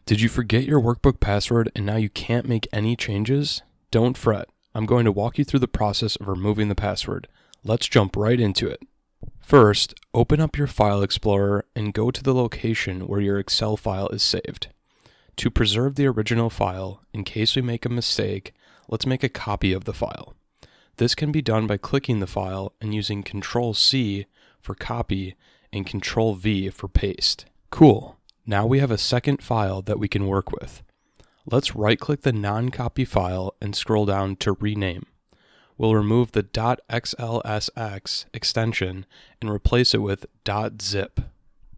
Did you forget your workbook password and now you can't make any changes? Don't fret. I'm going to walk you through the process of removing the password. Let's jump right into it. First, open up your File Explorer and go to the location where your Excel file is saved. To preserve the original file, in case we make a mistake, let's make a copy of the file. This can be done by clicking the file and using Ctrl-C for copy and Ctrl-V for paste. Cool. Now we have a second file that we can work with. Let's right-click the non-copy file and scroll down to rename. We'll remove the .xlsx extension and replace it with .zip.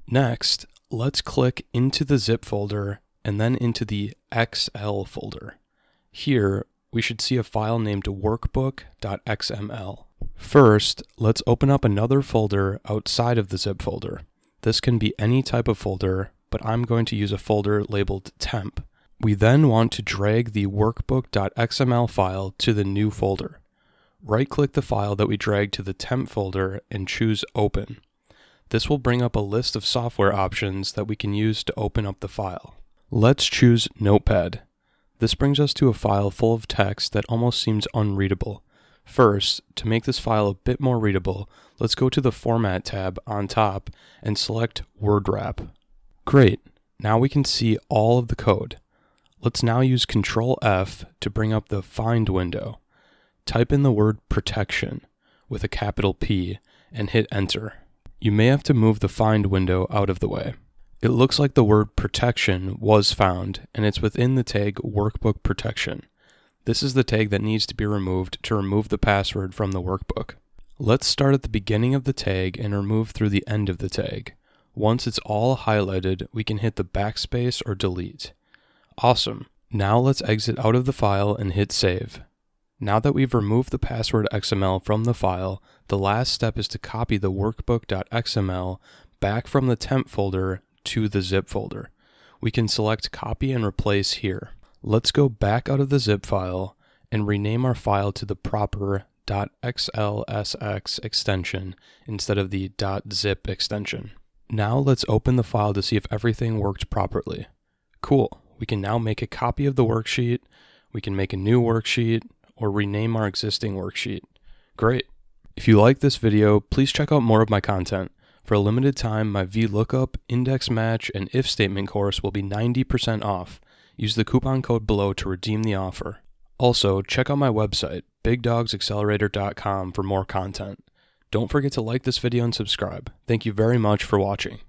Next, let's click into the zip folder and then into the XL folder. Here, we should see a file named workbook.xml. First, let's open up another folder outside of the zip folder. This can be any type of folder, but I'm going to use a folder labeled temp. We then want to drag the workbook.xml file to the new folder. Right-click the file that we dragged to the temp folder and choose Open. This will bring up a list of software options that we can use to open up the file. Let's choose Notepad. This brings us to a file full of text that almost seems unreadable. First, to make this file a bit more readable, let's go to the Format tab on top and select Word Wrap. Great, now we can see all of the code. Let's now use Ctrl-F to bring up the Find window. Type in the word protection with a capital P and hit Enter. You may have to move the Find window out of the way. It looks like the word protection was found and it's within the tag Workbook Protection. This is the tag that needs to be removed to remove the password from the workbook. Let's start at the beginning of the tag and remove through the end of the tag. Once it's all highlighted, we can hit the backspace or delete. Awesome. Now let's exit out of the file and hit save. Now that we've removed the password XML from the file, the last step is to copy the workbook.xml back from the temp folder to the zip folder. We can select copy and replace here. Let's go back out of the zip file and rename our file to the proper .xlsx extension instead of the .zip extension. Now let's open the file to see if everything worked properly. Cool, we can now make a copy of the worksheet, we can make a new worksheet, or rename our existing worksheet. Great. If you like this video, please check out more of my content. For a limited time, my Vlookup, index match, and if statement course will be 90% off. Use the coupon code below to redeem the offer. Also, check out my website, bigdogsaccelerator.com for more content. Don't forget to like this video and subscribe. Thank you very much for watching.